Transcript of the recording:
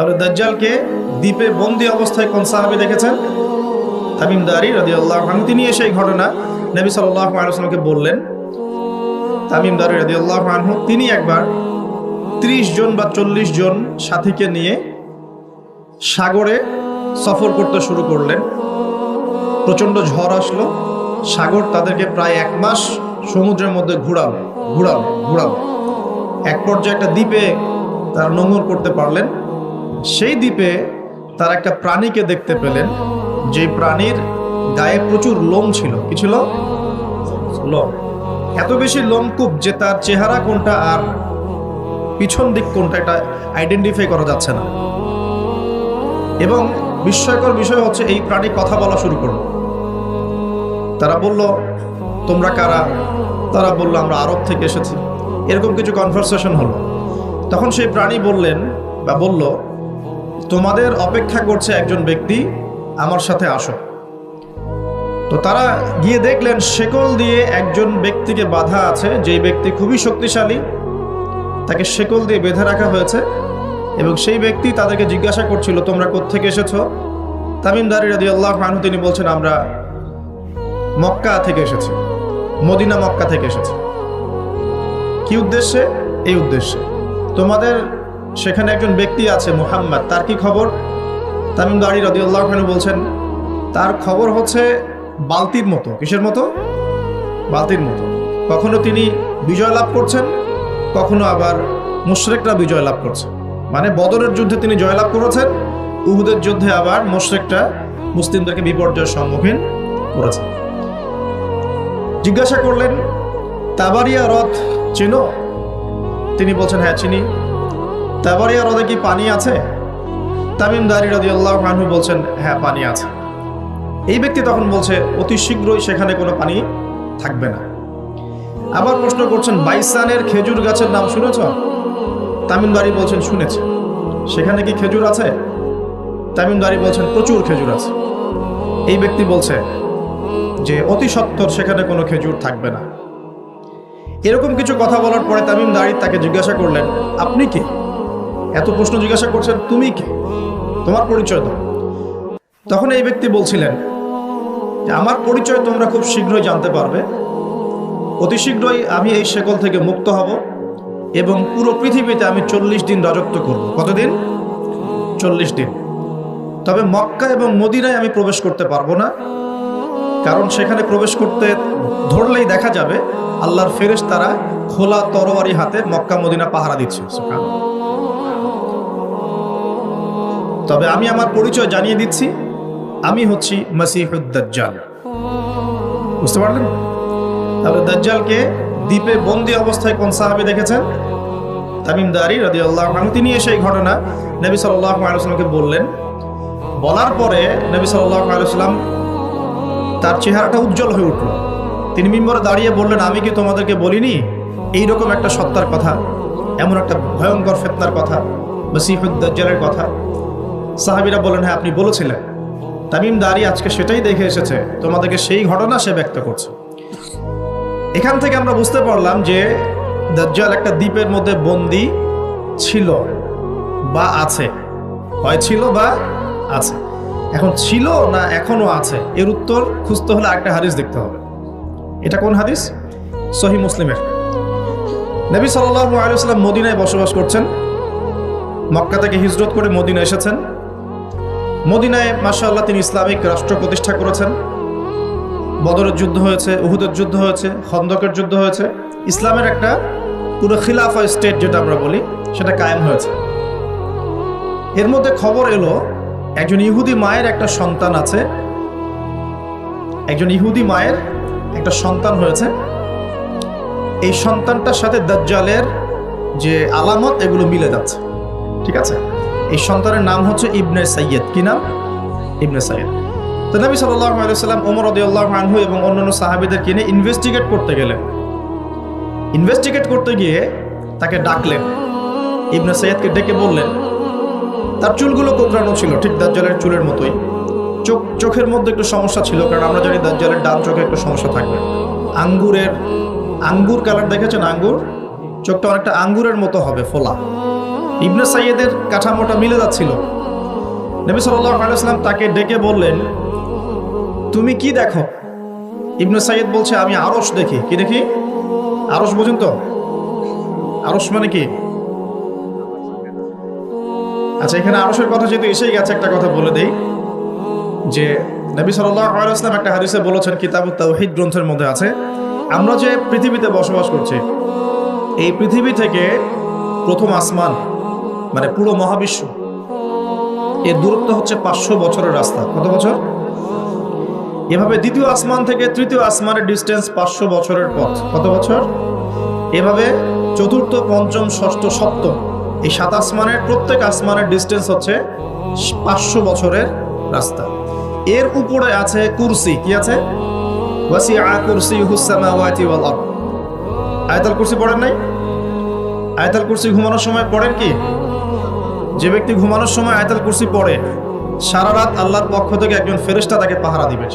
তারপরে দাজ্জালকে দ্বীপে বন্দী অবস্থায় কোন সাহাবী দেখেছেন? তামিম দারি রাদিয়াল্লাহু আনহু। তিনি এসে এই ঘটনা নবী সাল্লাল্লাহু আলাইহি ওয়াসাল্লামকে বললেন। তামিম দারি রাদিয়াল্লাহু আনহু তিনি একবার 30 জন বা 40 জন সাথীকে নিয়ে সাগরে সফর করতে শুরু করলেন। প্রচণ্ড ঝড় আসলো, সাগর তাদেরকে প্রায় 1 মাস সমুদ্রের মধ্যে ঘুরালো। এক পর্যায়ে একটা দ্বীপে তারা নোঙর করতে পারলেন। সেই দ্বীপে তারা একটা প্রাণীকে দেখতে পেলেন, যে প্রাণীর গায়ে প্রচুর লোম ছিল। কি ছিল? লোম। এত বেশি লোমকূপ যে তার চেহারা কোনটা আর পিছন দিক কোনটা এটা আইডেন্টিফাই করা যাচ্ছে না। এবং বিস্ময়কর বিষয় হচ্ছে এই প্রাণী কথা বলা শুরু করলো। তারা বলল, তোমরা কারা? তারা বলল, আমরা আরব থেকে এসেছি। এরকম কিছু কনভারসেশন হলো। তখন সেই প্রাণী বললেন বা বলল, তোমাদের অপেক্ষা করছে একজন ব্যক্তি, আমার সাথে আসো। তো তারা গিয়ে দেখলেন শেকল দিয়ে একজন ব্যক্তিকে বাঁধা আছে, যেই ব্যক্তি খুবই শক্তিশালী, তাকে শেকল দিয়ে বেঁধে রাখা হয়েছে। এবং সেই ব্যক্তি তাদেরকে জিজ্ঞাসা করছিল, তোমরা কোত্থেকে এসেছো? তামিম দারি রাদিয়াল্লাহু আনহু তিনি বলছেন, আমরা মক্কা থেকে এসেছি, মদিনা মক্কা থেকে এসেছি। কি উদ্দেশ্যে? এই উদ্দেশ্যে, তোমাদের সেখানে একজন ব্যক্তি আছে মুহাম্মদ, তার কি খবর? তামিম দারি রাদিয়াল্লাহু আনহু বলছেন, তার খবর হচ্ছে বালতির মতো। কিসের মতো? বালতির মতো। কখনো তিনি বিজয় লাভ করছেন, কখনো আবার মুশরিকরা বিজয় লাভ করছে। মানে বদরের যুদ্ধে তিনি জয়লাভ করেছেন, উহুদের যুদ্ধে আবার মুশরিকরা মুসলিমদেরকে বিপর্যয়ের সম্মুখীন করেছে। জিজ্ঞাসা করলেন, তাবারিয়া হ্রদ চেনো? তিনি বলছেন, হ্যাঁ চিনি। তাবারিয়া হ্রদে কি পানি আছে? তামিম দারি রাদিয়াল্লাহু আনহু বলছেন, হ্যাঁ পানি আছে। এই ব্যক্তি তখন বলছে, অতি শীঘ্রই সেখানে কোনো পানি থাকবে না। আবার প্রশ্ন করছেন, বাইসানের খেজুর গাছের নাম শুনেছ? তামিম দারি বলছেন, শুনেছে। সেখানে কি খেজুর আছে? তামিম দারি বলছেন, প্রচুর খেজুর আছে। এই ব্যক্তি বলছে যে অতি সত্বর সেখানে কোনো খেজুর থাকবে না। এরকম কিছু কথা বলার পরে তামিম দারি তাকে জিজ্ঞাসা করলেন, আপনি কে? এত প্রশ্ন জিজ্ঞাসা করছেন, তুমি কে? তোমার পরিচয় দাও। তখন এই ব্যক্তি বলছিলেন যে আমার পরিচয় তোমরা খুব শীঘ্রই জানতে পারবে। অতি শীঘ্রই আমি এই শেকল থেকে মুক্ত হব এবং পুরো পৃথিবীতে আমি 40 দিন রাজত্ব করব। কতদিন? 40 দিন। তবে মক্কা এবং মদিনায় আমি প্রবেশ করতে পারবো না, কারণ সেখানে প্রবেশ করতে ধরলেই দেখা যাবে আল্লাহর ফেরেশতারা খোলা তরবারি হাতে মক্কা মদিনা পাহারা দিচ্ছে। তবে আমি আমার পরিচয় জানিয়ে দিচ্ছি, আমি হচ্ছি মসিহুদ দাজ্জাল। বুঝতে পারলেন? তাহলে দাজ্জালকে দ্বীপে বন্দী অবস্থায় কোন সাহাবী দেখেছেন? তামিম দারি রাদিয়াল্লাহু আনহু। তিনি এসে এই ঘটনা নবী সাল্লাল্লাহু আলাইহি ওয়াসাল্লামকে বললেন। বলার পরে নবী সাল্লাল্লাহু আলাইহি ওয়াসাল্লাম তার চেহারাটা উজ্জ্বল হয়ে উঠল। তিনি মিম্বরে দাঁড়িয়ে বললেন, আমি কি তোমাদেরকে বলিনি এইরকম একটা সত্তার কথা, এমন একটা ভয়ঙ্কর ফিতনার কথা, মসিহুদ দাজ্জালের কথা? সাহাবীরা বললেন, হ্যাঁ আপনি বলেছিলেন। তামিম দারি আজকে সেটাই দেখে এসেছে, তোমাদেরকে সেই ঘটনা সে ব্যক্ত করছে। এখান থেকে আমরা বুঝতে পারলাম যে দাজ্জাল একটা দ্বীপের মধ্যে বন্দী ছিল বা আছে। হয় ছিল বা আছে। এখন ছিল না এখনো আছে, এর উত্তর খুঁজতে হলে একটা হাদিস দেখতে হবে। এটা কোন হাদিস? সহিহ মুসলিমের। নবী সাল্লাল্লাহু আলাইহি ওয়াসাল্লাম মদিনায় বসবাস করছেন। মক্কা থেকে হিজরত করে মদিনা এসেছেন। মদিনায় মাশাআল্লাহ তিনি ইসলামিক রাষ্ট্র প্রতিষ্ঠা করেছেন। বদরের যুদ্ধ হয়েছে, উহুদের যুদ্ধ হয়েছে, খন্দকের যুদ্ধ হয়েছে। ইসলামের একটা পুরো খিলাফা স্টেট যেটা আমরা বলি সেটা কায়েম হয়েছে। এর মধ্যে খবর এলো একজন ইহুদি মায়ের একটা সন্তান আছে, একজন ইহুদি মায়ের একটা সন্তান হয়েছে। এই সন্তানটার সাথে দাজ্জালের যে আলামত এগুলো মিলে যাচ্ছে। ঠিক আছে? এই সন্তানের নাম হচ্ছে ইবনে সাইয়্যিদ। কি নাম? ইবনে সাইয়্যিদ। তো নবী সাল্লাল্লাহু আলাইহি ওয়াসাল্লাম ওমর রাদিয়াল্লাহু আনহু এবং অন্যান্য সাহাবীদেরকে নিয়ে ইনভেস্টিগেট করতে গেলেন। ইনভেস্টিগেট করতে গিয়ে তাকে ডাকলেন। ইবনে সাইয়্যিদকে ডেকে বললেন, তার চুলগুলো কোঁকড়ানো ছিল ঠিক দাজ্জালের চুলের মতোই। চোখের মধ্যে একটু সমস্যা ছিল, কারণ আমরা জানি দাজ্জালের ডান চোখে একটু সমস্যা থাকবে। আঙ্গুর কালার দেখেছেন? আঙ্গুর চোখটা অনেকটা আঙ্গুরের মতো হবে, ফোলা। ইবনে সাইয়েদের কাঠামোটা মিলে যাচ্ছিল। নবী সাল্লাল্লাহু আলাইহি ওয়াসাল্লাম তাকে ডেকে বললেন, তুমি কি দেখো? ইবনে সাইয়েদ বলছে, আমি আরশ দেখি। কি দেখি? আরশ বুঝুন তো? আরশ মানে কি? আচ্ছা, এখানে আরশের কথা যেহেতু এসেই গেছে, একটা কথা বলে দেই যে নবী সাল্লাল্লাহু আলাইহি ওয়াসাল্লাম একটা হাদিসে বলেছেন, কিতাবুত তাওহীদ গ্রন্থের মধ্যে আছে, আমরা যে পৃথিবীতে বসবাস করছি, এই পৃথিবী থেকে প্রথম আসমান মানে পুরো মহাবিশ্ব, এর দূরত্ব হচ্ছে 500 বছরের রাস্তা। কত বছর? এভাবে দ্বিতীয় আসমান থেকে তৃতীয় আসমানের ডিস্টেন্স 500 বছরের পথ। কত বছর? এভাবে চতুর্থ, পঞ্চম, ষষ্ঠ, সপ্তম, এই 7 আসমানের প্রত্যেক আসমানের ডিস্টেন্স হচ্ছে 500 বছরের রাস্তা। এর উপরে আছে কুরসি। কি আছে? ওয়াসিআ কুরসিয়ুহুস সামাওয়াতি ওয়াল আরদ। আয়াতুল কুরসি পড়েন নাই? আয়াতুল কুরসি ঘুমানোর সময় পড়েন কি? যে ব্যক্তি ঘুমানোর সময় আয়াতুল কুরসি পড়ে, সারা রাত আল্লাহর পক্ষ থেকে একজন ফেরেশতা তাকে পাহারা দিবে।